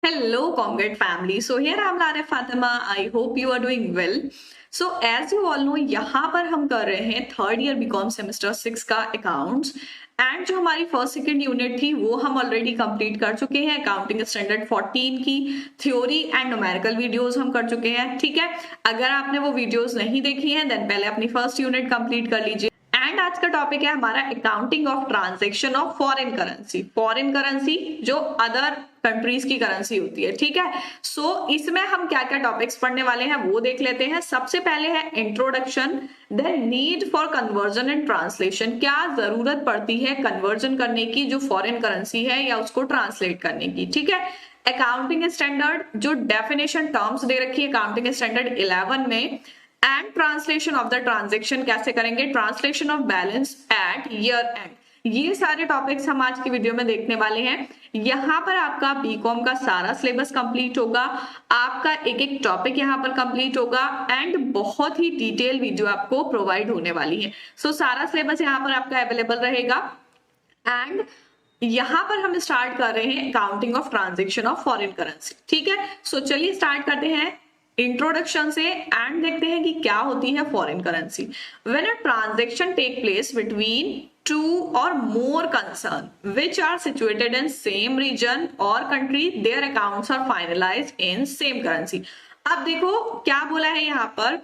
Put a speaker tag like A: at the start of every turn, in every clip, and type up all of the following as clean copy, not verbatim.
A: Hello, Congrats family. So here I'm Lara Fatima. I hope you are doing well. So as you all know, यहाँ पर हम कर रहे हैं third year BCom semester 6 का accounts and जो हमारी फर्स्ट सेकंड यूनिट थी वो हम ऑलरेडी कंप्लीट कर चुके हैं। अकाउंटिंग स्टैंडर्ड 14 की थ्योरी एंड न्यूमेरिकल वीडियोस हम कर चुके हैं। ठीक है, अगर आपने वो वीडियोस नहीं देखी हैं देन पहले अपनी फर्स्ट यूनिट कंप्लीट कर लीजिए। एंड आज का टॉपिक है हमारा accounting of transaction of foreign currency. Foreign currency जो अदर कंट्रीज की करेंसी होती है। ठीक है, सो इसमें हम क्या क्या टॉपिक्स पढ़ने वाले हैं वो देख लेते हैं। सबसे पहले है introduction, then need for conversion and translation. क्या जरूरत पड़ती है कन्वर्जन करने की जो फॉरेन करेंसी है या उसको ट्रांसलेट करने की। ठीक है, अकाउंटिंग स्टैंडर्ड जो डेफिनेशन टर्म्स दे रखी है अकाउंटिंग स्टैंडर्ड 11 में, and translation of the transaction कैसे करेंगे, translation of balance at year end. ये सारे टॉपिक्स हम आज की वीडियो में देखने वाले हैं। यहाँ पर आपका बीकॉम का सारा सिलेबस कंप्लीट होगा, आपका एक एक टॉपिक यहाँ पर कंप्लीट होगा एंड बहुत ही डिटेल वीडियो आपको प्रोवाइड होने वाली है। सो सारा सिलेबस यहाँ पर आपका अवेलेबल रहेगा एंड यहाँ पर हम स्टार्ट कर रहे हैं accounting of transaction of foreign currency. ठीक है, सो चलिए स्टार्ट करते हैं इंट्रोडक्शन से एंड देखते हैं कि क्या होती है foreign currency. When a transaction take place between two or more concern which are situated in same region or country, their accounts are finalized in same currency। अब देखो क्या बोला है यहाँ पर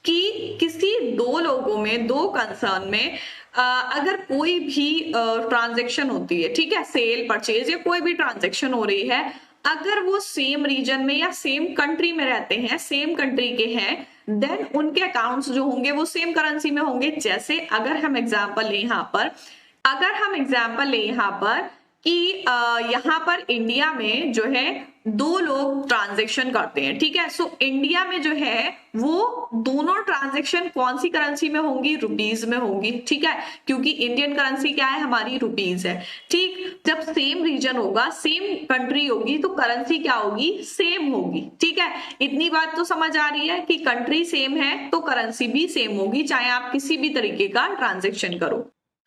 A: कि किसी दो लोगों में, दो कंसर्न में अगर कोई भी ट्रांजैक्शन होती है, ठीक है, सेल परचेज या कोई भी ट्रांजैक्शन हो रही है, अगर वो सेम रीजन में या सेम कंट्री में रहते हैं, सेम कंट्री के हैं, देन उनके अकाउंट्स जो होंगे वो सेम करेंसी में होंगे। जैसे अगर हम एग्जांपल लें यहाँ पर, कि यहाँ पर इंडिया में जो है दो लोग ट्रांजैक्शन करते हैं। ठीक है, सो इंडिया में जो है वो दोनों ट्रांजैक्शन कौन सी करेंसी में होंगी, रुपीज में होंगी। ठीक है, क्योंकि इंडियन करेंसी क्या है, हमारी रुपीज है। ठीक, जब सेम रीजन होगा, सेम कंट्री होगी तो करेंसी क्या होगी, सेम होगी। ठीक है, इतनी बात तो समझ आ रही है कि कंट्री सेम है तो करेंसी भी सेम होगी, चाहे आप किसी भी तरीके का ट्रांजैक्शन करो।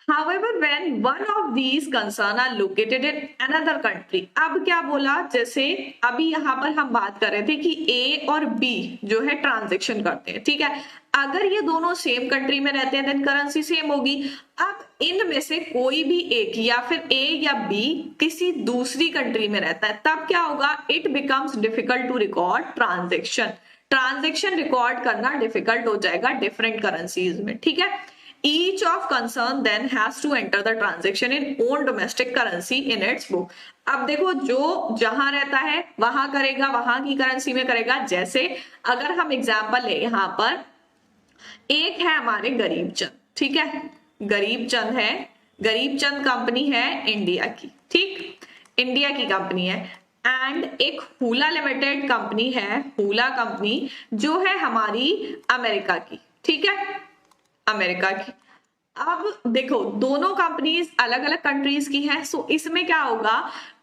A: However, when one of these concern are located in another country, अब क्या बोला, जैसे अभी यहाँ पर हम बात कर रहे थे कि A और B जो है ट्रांजैक्शन करते हैं। ठीक है, अगर ये दोनों सेम कंट्री में रहते हैं देन करेंसी सेम होगी। अब इनमें से कोई भी एक या फिर A या B किसी दूसरी कंट्री में रहता है, तब क्या होगा, it becomes difficult to record transaction record करना डिफिकल्ट हो जाएगा डिफरेंट करेंसीज में। ठीक है, each of concern then has to enter the transaction in own domestic currency in its book। अब देखो जो जहां रहता है वहां करेगा, वहां की करेंसी में करेगा। जैसे अगर हम एग्जांपल ले, यहाँ पर एक है हमारे गरीब चंद। ठीक है, गरीब चंद कंपनी है इंडिया की। ठीक, इंडिया की कंपनी है एंड एक हुला लिमिटेड कंपनी है, हुला कंपनी जो है हमारी अमेरिका की। ठीक है, अमेरिका की। अब देखो दोनों कंपनीज अलग अलग कंट्रीज की हैं, सो इसमें क्या होगा,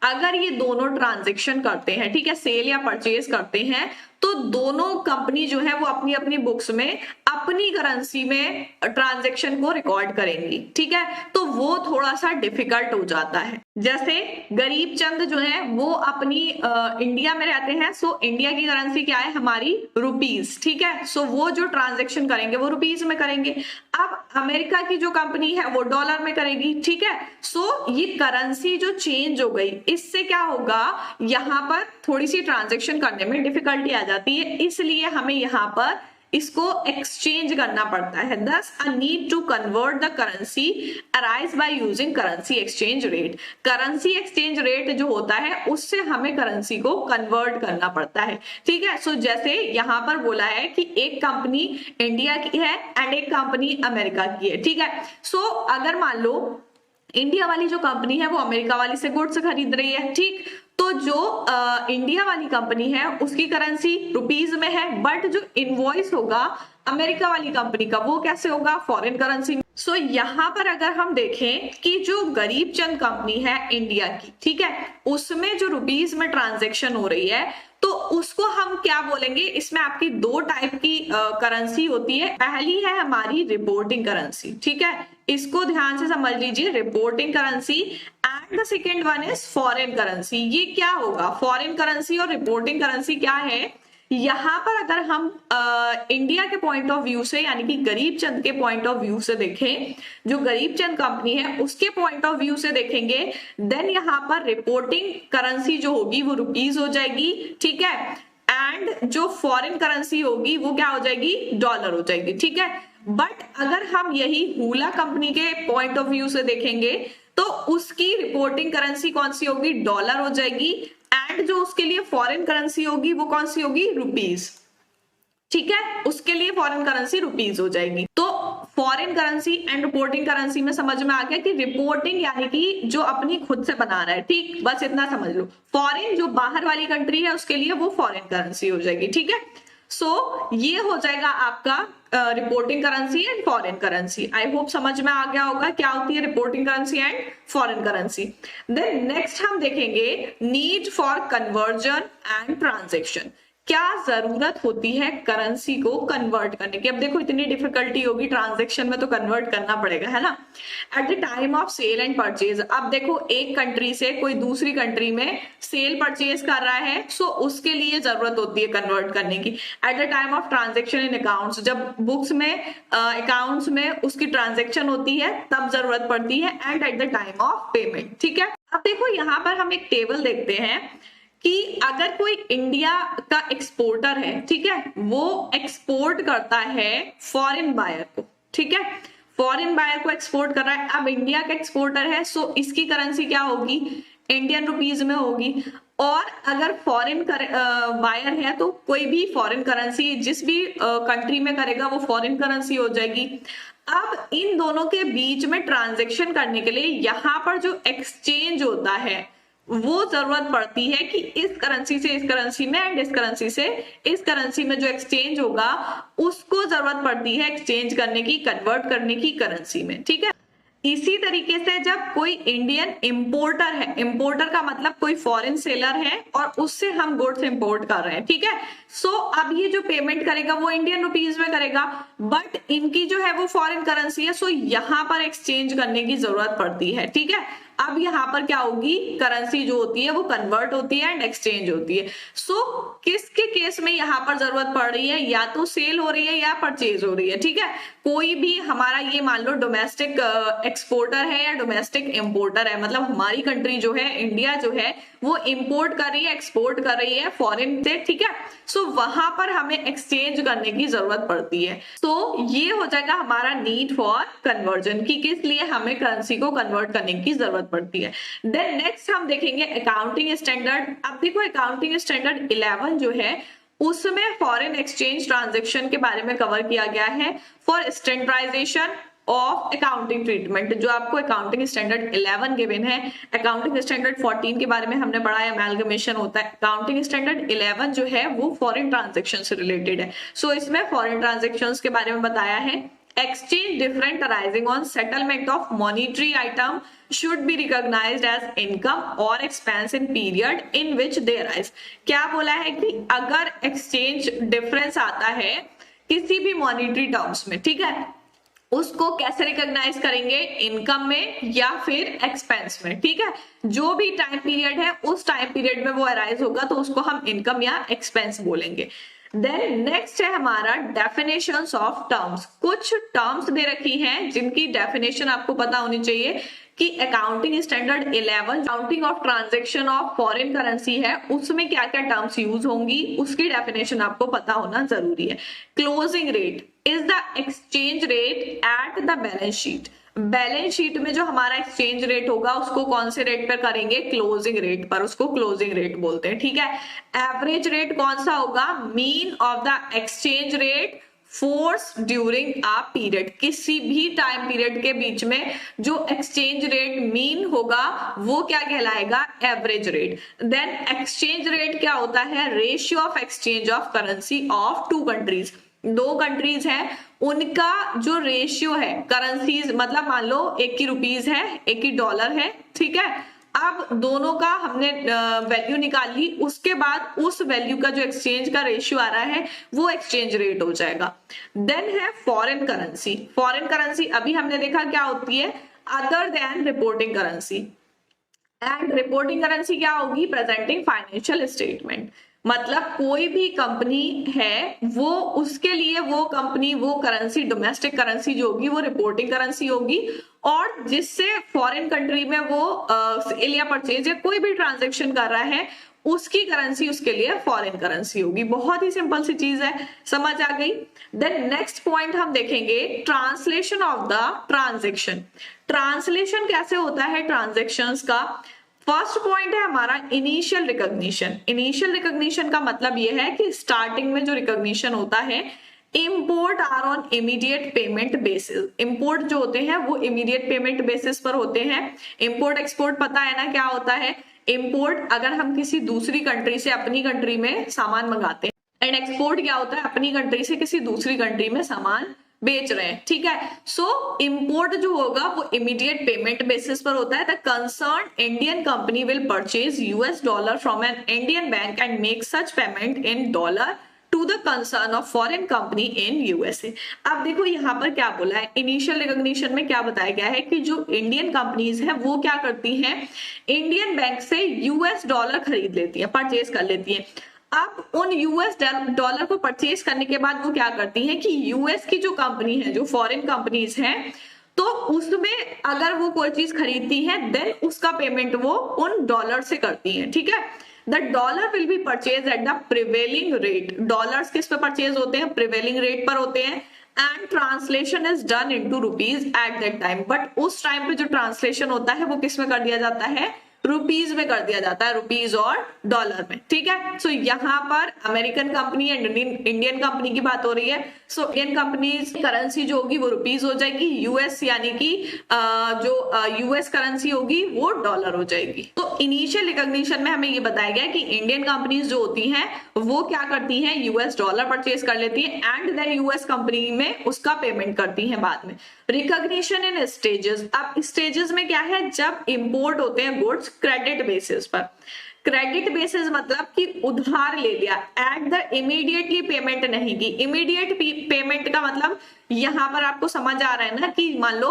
A: अगर ये दोनों ट्रांजैक्शन करते हैं, ठीक है, सेल या परचेज करते हैं, तो दोनों कंपनी जो है वो अपनी अपनी बुक्स में अपनी करेंसी में ट्रांजैक्शन को रिकॉर्ड करेंगी। ठीक है, तो वो थोड़ा सा डिफिकल्ट हो जाता है। जैसे गरीब चंद जो है वो अपनी इंडिया में रहते हैं, सो इंडिया की करेंसी क्या है, हमारी रुपीज। ठीक है, सो वो जो ट्रांजैक्शन करेंगे वो रुपीज में करेंगे। अब अमेरिका की जो कंपनी है वो डॉलर में करेगी। ठीक है, सो ये करेंसी जो चेंज हो गई, इससे क्या होगा, यहाँ पर थोड़ी सी ट्रांजैक्शन करने में डिफिकल्टी आ जाती है, इसलिए हमें यहाँ पर इसको एक्सचेंज करना पड़ता है। Thus, a need to convert the currency arise by using currency exchange rate। Currency exchange rate जो होता है उससे हमें करेंसी को कन्वर्ट करना पड़ता है। ठीक है, सो जैसे यहाँ पर बोला है कि एक कंपनी इंडिया की है एंड एक कंपनी अमेरिका की है। ठीक है, सो अगर मान लो इंडिया वाली जो कंपनी है वो अमेरिका वाली से गुड्स खरीद रही है। ठीक, तो जो इंडिया वाली कंपनी है उसकी करेंसी रुपीज में है, बट जो इनवॉइस होगा अमेरिका वाली कंपनी का वो कैसे होगा, फॉरेन करेंसी में। सो यहाँ पर अगर हम देखें कि जो गरीब चंद कंपनी है इंडिया की, ठीक है, उसमें जो रुपीज में ट्रांजैक्शन हो रही है तो उसको हम क्या बोलेंगे, इसमें आपकी दो टाइप की करेंसी होती है। पहली है हमारी रिपोर्टिंग करेंसी। ठीक है, इसको ध्यान से समझ लीजिए, reporting currency and and the second one is foreign currency. ये क्या होगा, फॉरेन करेंसी और रिपोर्टिंग करेंसी क्या है, यहाँ पर अगर हम इंडिया के पॉइंट ऑफ व्यू से यानी कि गरीब चंद के पॉइंट ऑफ व्यू से देखें, जो गरीब चंद कंपनी है उसके पॉइंट ऑफ व्यू से देखेंगे, देन यहाँ पर रिपोर्टिंग करेंसी जो होगी वो रुपीज हो जाएगी, ठीक है, एंड जो फॉरेन करेंसी होगी वो क्या हो जाएगी, डॉलर हो जाएगी, ठीक है। बट अगर हम यही हुला कंपनी के पॉइंट ऑफ व्यू से देखेंगे तो उसकी रिपोर्टिंग करेंसी कौन सी होगी, डॉलर हो जाएगी, एंड जो उसके लिए फॉरेन करेंसी होगी वो कौन सी होगी, रुपीज, ठीक है, उसके लिए फॉरेन करेंसी रुपीज हो जाएगी। तो foreign currency and reporting currency में समझ में आ गया कि रिपोर्टिंग यानी कि जो अपनी खुद से बना रहा है, ठीक, बस इतना समझ लो। फॉरेन जो बाहर वाली कंट्री है उसके लिए वो फॉरेन करेंसी हो जाएगी, ठीक है। सो ये हो जाएगा आपका reporting currency and foreign currency. I hope समझ में आ गया होगा क्या होती है reporting currency and foreign currency. Then next हम देखेंगे need for conversion and transaction. क्या जरूरत होती है करेंसी को कन्वर्ट करने की। अब देखो इतनी डिफिकल्टी होगी ट्रांजैक्शन में तो कन्वर्ट करना पड़ेगा, है ना। At the time of sale and purchase, अब देखो एक कंट्री से कोई दूसरी कंट्री में सेल परचेज कर रहा है, सो उसके लिए जरूरत होती है कन्वर्ट करने की। Eight the time of transaction in accounts, जब बुक्स में अकाउंट्स में उसकी ट्रांजेक्शन होती है तब जरूरत पड़ती है, and eight the time of payment, ठीक है। अब देखो यहाँ पर हम एक टेबल देखते हैं कि अगर कोई इंडिया का एक्सपोर्टर है, ठीक है, वो एक्सपोर्ट करता है फॉरेन बायर को, ठीक है, फॉरेन बायर को एक्सपोर्ट कर रहा है। अब इंडिया का एक्सपोर्टर है, सो इसकी करेंसी क्या होगी, इंडियन रुपीज में होगी। और अगर फॉरेन बायर है तो कोई भी फॉरेन करेंसी जिस भी कंट्री में करेगा वो फॉरेन करेंसी हो जाएगी। अब इन दोनों के बीच में ट्रांजेक्शन करने के लिए यहाँ पर जो एक्सचेंज होता है वो जरूरत पड़ती है कि इस करेंसी से इस करेंसी में एंड इस करेंसी से इस करेंसी में जो एक्सचेंज होगा उसको जरूरत पड़ती है एक्सचेंज करने की, कन्वर्ट करने की करेंसी में, ठीक है। इसी तरीके से जब कोई इंडियन इंपोर्टर है, इंपोर्टर का मतलब कोई फॉरेन सेलर है और उससे हम गुड्स इंपोर्ट कर रहे हैं, ठीक है। सो अब ये जो पेमेंट करेगा वो इंडियन रुपीज में करेगा, बट इनकी जो है वो फॉरेन करेंसी है, सो यहाँ पर एक्सचेंज करने की जरूरत पड़ती है, ठीक है। अब यहाँ पर क्या होगी, करेंसी जो होती है वो कन्वर्ट होती है एंड एक्सचेंज होती है। सो किसके केस में यहाँ पर जरूरत पड़ रही है, या तो सेल हो रही है या परचेज हो रही है, ठीक है। कोई भी हमारा ये मान लो डोमेस्टिक एक्सपोर्टर है या डोमेस्टिक इंपोर्टर है, मतलब हमारी कंट्री जो है इंडिया जो है वो इंपोर्ट कर रही है, एक्सपोर्ट कर रही है फॉरेन से, ठीक है। सो वहां पर हमें एक्सचेंज करने की जरूरत पड़ती है। तो ये हो जाएगा हमारा नीड फॉर कन्वर्जन की किस लिए हमें करेंसी को कन्वर्ट करने की जरूरत पड़ती है। देन नेक्स्ट हम देखेंगे अकाउंटिंग स्टैंडर्ड। अब देखो अकाउंटिंग स्टैंडर्ड 11 जो है उसमें फॉरेन एक्सचेंज ट्रांजैक्शन के बारे में कवर किया गया है for standardization of accounting treatment. जो आपको अकाउंटिंग स्टैंडर्ड 11 गिवन है, अकाउंटिंग स्टैंडर्ड 14 के बारे में हमने पढ़ा है, अमेलगमेशन होता है। अकाउंटिंग स्टैंडर्ड 11 जो है वो फॉरेन ट्रांजैक्शन से रिलेटेड है। सो इसमें फॉरेन ट्रांजैक्शंस के बारे में बताया है। Exchange different arising on settlement of monetary item should be recognized as income or expense in period in which they arise। क्या बोला है कि अगर एक्सचेंज डिफरेंस आता है किसी भी मॉनिटरी टर्म्स में, ठीक है, उसको कैसे रिकॉग्नाइज करेंगे, इनकम में या फिर एक्सपेंस में, ठीक है। जो भी टाइम पीरियड है उस टाइम पीरियड में वो अराइज होगा तो उसको हम इनकम या एक्सपेंस बोलेंगे। देन नेक्स्ट है हमारा डेफिनेशंस ऑफ टर्म्स। कुछ टर्म्स दे रखी हैं जिनकी डेफिनेशन आपको पता होनी चाहिए कि accounting standard 11 accounting of transaction of foreign currency है, उसमें क्या क्या टर्म्स यूज होंगी उसकी डेफिनेशन आपको पता होना जरूरी है। Closing rate is the exchange rate at the balance sheet. Balance sheet में जो हमारा एक्सचेंज रेट होगा उसको कौन से रेट पर करेंगे, क्लोजिंग रेट पर, उसको क्लोजिंग रेट बोलते हैं, ठीक है। एवरेज रेट कौन सा होगा, mean of the exchange rate force during a period. किसी भी टाइम पीरियड के बीच में जो एक्सचेंज रेट मीन होगा वो क्या कहलाएगा, average rate. Then exchange rate क्या होता है, ratio of exchange of currency of two countries. दो कंट्रीज हैं उनका जो रेशियो है करेंसीज, मतलब मान लो एक की रुपीज है एक की डॉलर है, ठीक है। अब दोनों का हमने वैल्यू निकाल ली, उसके बाद उस वैल्यू का जो एक्सचेंज का रेशियो आ रहा है वो एक्सचेंज रेट हो जाएगा। देन है फॉरेन करेंसी। फॉरेन करेंसी अभी हमने देखा क्या होती है, other than reporting currency. And reporting currency क्या होगी, प्रेजेंटिंग फाइनेंशियल स्टेटमेंट। मतलब कोई भी कंपनी है वो उसके लिए वो कंपनी वो करेंसी डोमेस्टिक करेंसी जो होगी वो रिपोर्टिंग करेंसी होगी, और जिससे फॉरेन कंट्री में वो सेल या परचेज या कोई भी ट्रांजेक्शन कर रहा है उसकी करेंसी उसके लिए फॉरेन करेंसी होगी। बहुत ही सिंपल सी चीज है, समझ आ गई। देन नेक्स्ट पॉइंट हम देखेंगे translation of the transaction. Translation कैसे होता है ट्रांजेक्शन्स का। फर्स्ट पॉइंट है हमारा इनिशियल रिकॉग्निशन। इनिशियल रिकॉग्निशन का मतलब ये है कि स्टार्टिंग में जो रिकॉग्निशन होता है, import are on immediate payment basis. Import जो होते हैं वो इमीडिएट पेमेंट बेसिस पर होते हैं। इम्पोर्ट एक्सपोर्ट पता है ना क्या होता है। इम्पोर्ट अगर हम किसी दूसरी कंट्री से अपनी कंट्री में सामान मंगाते हैं, एंड एक्सपोर्ट क्या होता है, अपनी कंट्री से किसी दूसरी कंट्री में सामान बेच रहे हैं, ठीक है। सो इंपोर्ट जो होगा वो इमीडिएट पेमेंट बेसिस पर होता है। The concern Indian company will purchase US dollar from an Indian bank and make such payment in dollar to the concern of foreign company in USA. अब देखो यहाँ पर क्या बोला है, इनिशियल रिकॉग्निशन में क्या बताया गया है कि जो इंडियन कंपनीज है वो क्या करती हैं, इंडियन बैंक से यूएस डॉलर खरीद लेती है, परचेज कर लेती है। अब उन यूएस डॉलर को परचेज करने के बाद वो क्या करती हैं कि यूएस की जो कंपनी है, जो फॉरेन कंपनीज हैं, तो उसमें अगर वो कोई चीज खरीदती है देन उसका पेमेंट वो उन डॉलर से करती है, ठीक है। The dollar will B purchase at the prevailing rate. Dollars किस पे परचेज होते हैं, प्रिवेलिंग रेट पर होते हैं। And translation is done into rupees at that time. But उस टाइम पे जो ट्रांसलेशन होता है वो किस में कर दिया जाता है, रुपीज में कर दिया जाता है, रुपीज और डॉलर में, ठीक है। सो यहाँ पर American company and Indian company की बात हो रही है। सो इंडियन कंपनी करेंसी जो होगी वो रुपीज हो जाएगी, यूएस यानी कि जो यूएस करेंसी होगी वो डॉलर हो जाएगी। तो इनिशियल रिकॉग्निशन में हमें ये बताया गया कि इंडियन कंपनीज जो होती हैं वो क्या करती हैं, यूएस डॉलर परचेज कर लेती है एंड देन यूएस कंपनी में उसका पेमेंट करती है बाद में। रिकॉग्निशन इन स्टेजेस। अब स्टेजेस में क्या है, जब इंपोर्ट होते हैं गुड्स क्रेडिट बेसिस पर। क्रेडिट बेसिस मतलब कि उधार ले लिया, एट द इमीडिएटली पेमेंट नहीं की। इमीडिएट पेमेंट का मतलब यहां पर आपको समझ आ रहा है ना कि मान लो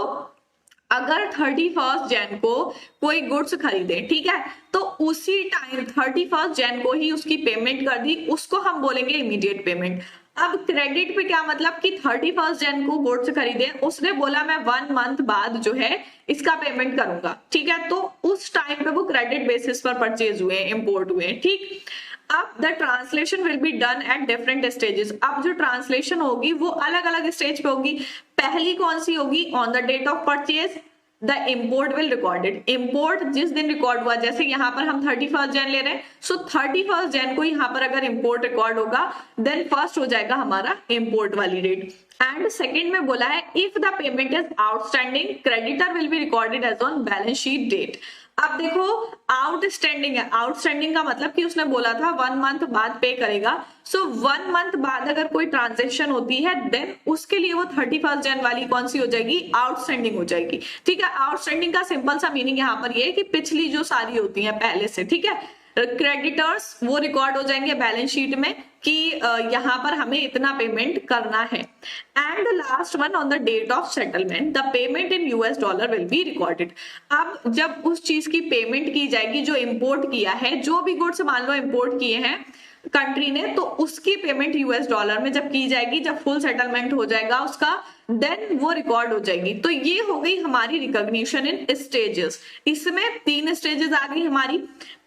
A: अगर 31 जैन को कोई गुड्स खरीदे, ठीक है, तो उसी टाइम 31 जैन को ही उसकी पेमेंट कर दी, उसको हम बोलेंगे इमीडिएट पेमेंट। अब क्रेडिट पे क्या मतलब कि 31 जैन को गुड्स खरीदे, उसने बोला मैं 1 मंथ बाद जो है इसका पेमेंट करूंगा, ठीक है, तो उस टाइम पे वो क्रेडिट बेसिस पर परचेज हुए, इंपोर्ट हुए, ठीक। अब the translation will be done at different stages. अब जो ट्रांसलेशन होगी वो अलग अलग स्टेज पे होगी। पहली कौन सी होगी, on the date of purchase the import will recorded. Import जिस दिन रिकॉर्ड हुआ, जैसे यहाँ पर हम 31 जैन ले रहे हैं, सो 31 जैन को यहाँ पर अगर इम्पोर्ट रिकॉर्ड होगा देन फर्स्ट हो जाएगा हमारा इम्पोर्ट वाली डेट। एंड सेकंड में बोला है if the payment is outstanding creditor will be recorded as on balance sheet date. अब देखो आउटस्टैंडिंग है, आउटस्टैंडिंग का मतलब कि उसने बोला था 1 मंथ बाद पे करेगा। सो 1 मंथ बाद अगर कोई ट्रांजेक्शन होती है देन उसके लिए वो 31 जन वाली कौन सी हो जाएगी, आउटस्टैंडिंग हो जाएगी, ठीक है। आउटस्टैंडिंग का सिंपल सा मीनिंग यहाँ पर ये है कि पिछली जो सारी होती है पहले से, ठीक है, क्रेडिटर्स वो रिकॉर्ड हो जाएंगे बैलेंस शीट में कि यहाँ पर हमें इतना पेमेंट करना है। And the last one on the date of settlement the payment in US dollar will be recorded. अब जब उस चीज की पेमेंट की जाएगी जो इंपोर्ट किया है, जो भी गुड्स मान लो इंपोर्ट किए हैं कंट्री ने, तो उसकी पेमेंट यूएस डॉलर में जब की जाएगी, जब फुल सेटलमेंट हो जाएगा उसका, देन वो रिकॉर्ड हो जाएगी। तो ये हो गई हमारी रिकॉग्निशन इन स्टेजेस। इसमें 3 स्टेजेस आ गई हमारी।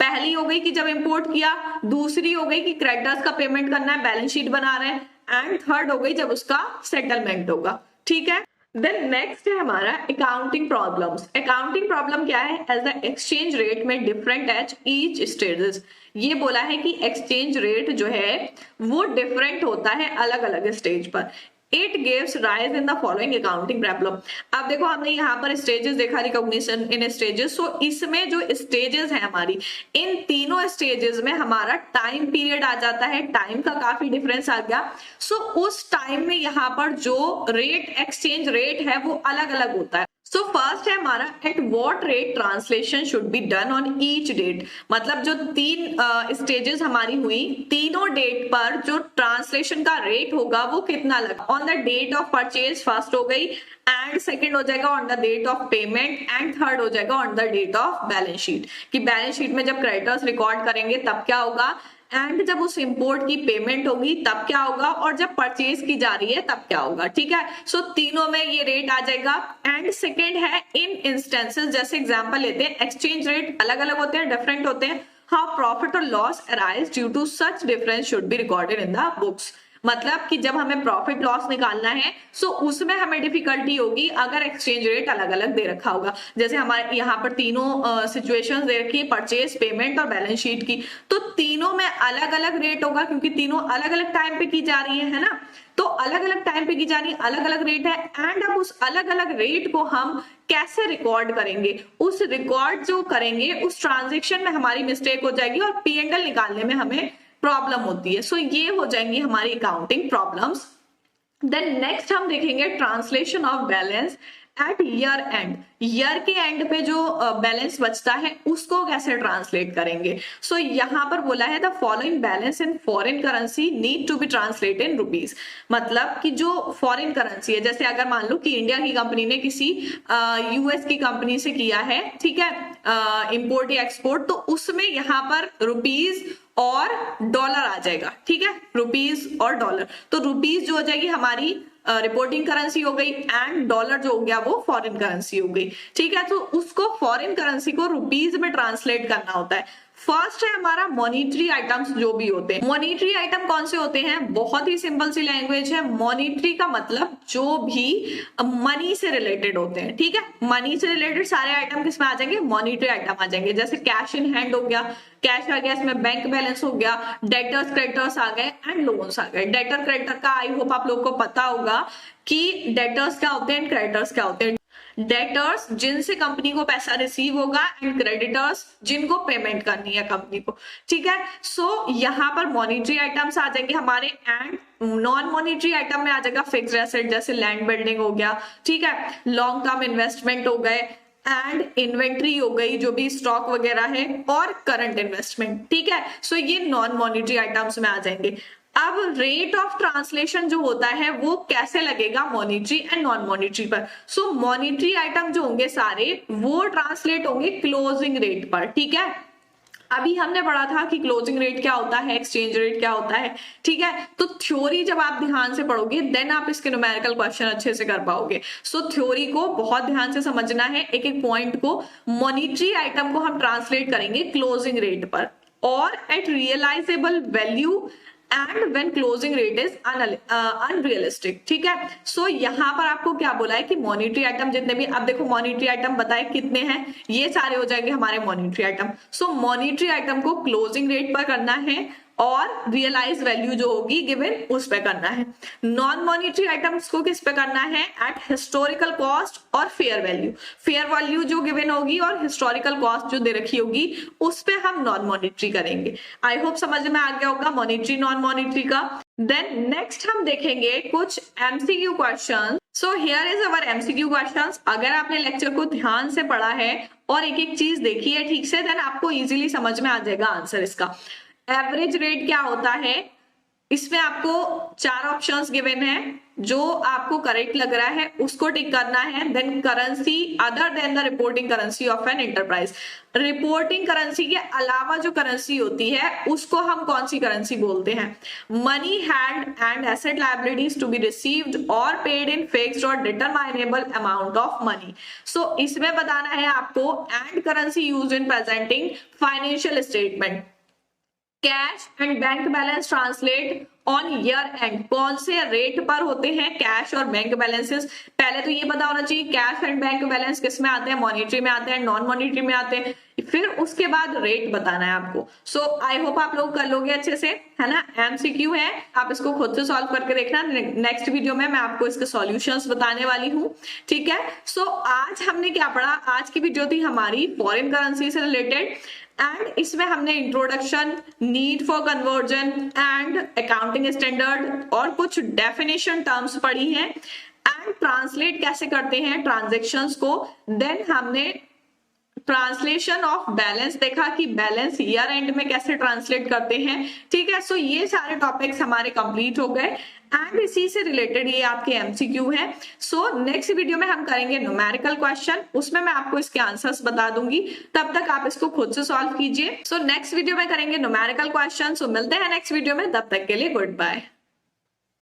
A: पहली हो गई कि जब इंपोर्ट किया, दूसरी हो गई कि क्रेडिटर्स का पेमेंट करना है, बैलेंस शीट बना रहे हैं, एंड थर्ड हो गई जब उसका सेटलमेंट होगा, ठीक है। देन नेक्स्ट है हमारा अकाउंटिंग प्रॉब्लम्स। अकाउंटिंग प्रॉब्लम क्या है, एज द एक्सचेंज रेट में डिफरेंट एट ईच स्टेजेस। ये बोला है कि एक्सचेंज रेट जो है वो डिफरेंट होता है अलग अलग स्टेज पर। It gives rise in the following accounting problem. अब देखो हमने यहाँ पर स्टेजेस देखा, रिकॉग्निशन इन स्टेजेस। सो इसमें जो स्टेजेस है हमारी, इन तीनों स्टेजेस में हमारा टाइम पीरियड आ जाता है, टाइम का काफी डिफरेंस आ गया। सो उस टाइम में यहाँ पर जो रेट, एक्सचेंज रेट है वो अलग अलग होता है। सो फर्स्ट है हमारा at what rate translation should be done on each date, मतलब जो तीन स्टेजेस हमारी हुई, तीनों डेट पर जो ट्रांसलेशन का रेट होगा वो कितना लगा। On the date of purchase first हो गई, एंड सेकंड हो जाएगा on the date of payment, and third हो जाएगा on the date of balance sheet, कि बैलेंस शीट में जब क्रेडिटर्स रिकॉर्ड करेंगे तब क्या होगा, एंड जब उस इंपोर्ट की पेमेंट होगी तब क्या होगा, और जब परचेज की जा रही है तब क्या होगा। ठीक है, सो तीनों में ये रेट आ जाएगा। एंड सेकंड है इन इंस्टेंसेस, जैसे एग्जांपल लेते हैं, एक्सचेंज रेट अलग अलग होते हैं, डिफरेंट होते हैं, हाउ प्रॉफिट और loss arise due to such difference should be recorded in the books. मतलब कि जब हमें प्रॉफिट लॉस निकालना है सो उसमें हमें डिफिकल्टी होगी अगर एक्सचेंज रेट अलग अलग दे रखा होगा। जैसे हमारे यहाँ पर तीनों सिचुएशंस दे रखी है, परचेज, पेमेंट और बैलेंस शीट की, तो तीनों में अलग अलग रेट होगा क्योंकि तीनों अलग अलग टाइम पे की जा रही है ना, तो अलग अलग टाइम पे की जा रही है, अलग अलग रेट है। एंड अब उस अलग अलग रेट को हम कैसे रिकॉर्ड करेंगे, उस रिकॉर्ड जो करेंगे उस ट्रांजेक्शन में हमारी मिस्टेक हो जाएगी और P&L निकालने में हमें प्रॉब्लम होती है। सो ये हो जाएंगी हमारी अकाउंटिंग प्रॉब्लम्स। देन नेक्स्ट हम देखेंगे translation of balance at year end. Year के एंड पे जो बैलेंस बचता है उसको कैसे ट्रांसलेट करेंगे। सो यहाँ पर बोला है the following balance in foreign currency need to be translate in rupees, मतलब कि जो फॉरेन करेंसी है, जैसे अगर मान लो कि इंडिया की कंपनी ने किसी यूएस की कंपनी से किया है, ठीक है, इंपोर्ट या एक्सपोर्ट, तो उसमें यहाँ पर रुपीज और डॉलर आ जाएगा। ठीक है, रुपीज और डॉलर, तो रुपीज जो हो जाएगी हमारी रिपोर्टिंग करेंसी हो गई, एंड डॉलर जो हो गया वो फॉरेन करेंसी हो गई। ठीक है, तो उसको फॉरेन करेंसी को रुपीज में ट्रांसलेट करना होता है। फर्स्ट है हमारा मॉनिटरी आइटम्स जो भी होते हैं। मॉनिटरी आइटम कौन से होते हैं, बहुत ही सिंपल सी लैंग्वेज है। मॉनिटरी का मतलब जो भी मनी से रिलेटेड होते हैं। ठीक है, मनी से रिलेटेड सारे आइटम किसमें आ जाएंगे, मॉनिटरी आइटम आ जाएंगे। जैसे कैश इन हैंड हो गया, कैश आ गया, इसमें बैंक बैलेंस हो गया, डेटर्स क्रेडिटर्स आ गए, एंड लोन्स आ गए। डेटर क्रेडिटर का आई होप आप लोग को पता होगा कि डेटर्स क्या होते हैं, क्रेडिटर्स क्या होते हैं। डेटर्स जिनसे कंपनी को पैसा रिसीव होगा, एंड क्रेडिटर्स जिनको पेमेंट करनी है कंपनी को। ठीक है, सो यहाँ पर मॉनिटरी आइटम्स आ जाएंगे हमारे, एंड नॉन मॉनिटरी आइटम में आ जाएगा फिक्स्ड एसेट, जैसे लैंड बिल्डिंग हो गया, ठीक है, लॉन्ग टर्म इन्वेस्टमेंट हो गए, एंड इन्वेंट्री हो गई जो भी स्टॉक वगैरह है, और करंट इन्वेस्टमेंट। ठीक है, सो ये नॉन मॉनिटरी आइटम्स में आ जाएंगे। अब रेट ऑफ ट्रांसलेशन जो होता है वो कैसे लगेगा मॉनिटरी एंड नॉन मॉनिटरी पर। सो मॉनिटरी आइटम जो होंगे सारे वो ट्रांसलेट होंगे क्लोजिंग रेट पर। ठीक है, अभी हमने पढ़ा था कि क्लोजिंग रेट क्या होता है, एक्सचेंज रेट क्या होता है। ठीक है, तो थ्योरी जब आप ध्यान से पढ़ोगे देन आप इसके न्यूमेरिकल क्वेश्चन अच्छे से कर पाओगे। सो थ्योरी को बहुत ध्यान से समझना है, एक एक पॉइंट को। मॉनिटरी आइटम को हम ट्रांसलेट करेंगे क्लोजिंग रेट पर, और at realizable value and when closing rate is unrealistic. ठीक है, सो यहाँ पर आपको क्या बोला है कि मॉनिटरी आइटम जितने भी, अब देखो मॉनिटरी आइटम बताए कितने हैं, ये सारे हो जाएंगे हमारे मॉनिटरी आइटम। सो मॉनिटरी आइटम को क्लोजिंग रेट पर करना है और रियलाइज वैल्यू जो होगी गिवन उस पे करना है। नॉन मॉनिटरी आइटम्स को किस पे करना है, एट हिस्टोरिकल कॉस्ट और फेयर वैल्यू। फेयर वैल्यू जो गिवन होगी और हिस्टोरिकल कॉस्ट जो दे रखी होगी उस पे हम नॉन मॉनिटरी करेंगे। आई होप समझ में आ गया होगा मॉनिटरी नॉन मॉनिटरी का। देन नेक्स्ट हम देखेंगे कुछ MCQ question. So here is our MCQ questions. अगर आपने लेक्चर को ध्यान से पढ़ा है और एक एक चीज देखी है ठीक से, देन आपको इजीली समझ में आ जाएगा आंसर इसका। एवरेज रेट क्या होता है, इसमें आपको 4 ऑप्शंस गिवन है, जो आपको करेक्ट लग रहा है उसको टिक करना है। Then currency other than the reporting currency of an enterprise. Reporting currency के अलावा जो करेंसी होती है उसको हम कौन सी करेंसी बोलते हैं। Money hand and asset liabilities to be received और पेड इन फिक्स्ड और determinable amount of money. So इसमें बताना है आपको and currency used in presenting financial statement. Cash and bank balance translate on year end, कौन से rate पर होते हैं कैश और बैंक बैलेंसेस। पहले तो ये पता होना चाहिए कैश एंड बैंक बैलेंस किस में आते हैं, मॉनिटरी में आते हैं, नॉन मॉनिटरी में आते हैं, फिर उसके बाद रेट बताना है आपको। सो आई होप आप लोग कर लोगे अच्छे से, है ना। एमसीक्यू है, आप इसको खुद से सॉल्व करके देखना। नेक्स्ट वीडियो में मैं आपको इसके सॉल्यूशंस बताने वाली हूँ, ठीक है। सो आज हमने क्या पढ़ा, आज की वीडियो थी हमारी फॉरेन करेंसी से रिलेटेड, एंड इसमें हमने introduction, need for conversion and accounting standard और कुछ डेफिनेशन टर्म्स पढ़ी हैं। एंड ट्रांसलेट कैसे करते हैं ट्रांजेक्शन्स को। देन हमने ट्रांसलेशन ऑफ बैलेंस देखा कि बैलेंस ईयर एंड में कैसे ट्रांसलेट करते हैं, ठीक है। सो ये सारे टॉपिक्स हमारे कंप्लीट हो गए एंड इसी से रिलेटेड ये आपके एमसीक्यू है। सो नेक्स्ट वीडियो में हम करेंगे न्यूमेरिकल क्वेश्चन, उसमें मैं आपको इसके आंसर्स बता दूंगी, तब तक आप इसको खुद से सॉल्व कीजिए। सो नेक्स्ट वीडियो में करेंगे न्यूमेरिकल क्वेश्चन। सो मिलते हैं नेक्स्ट वीडियो में, तब तक के लिए गुड बाय।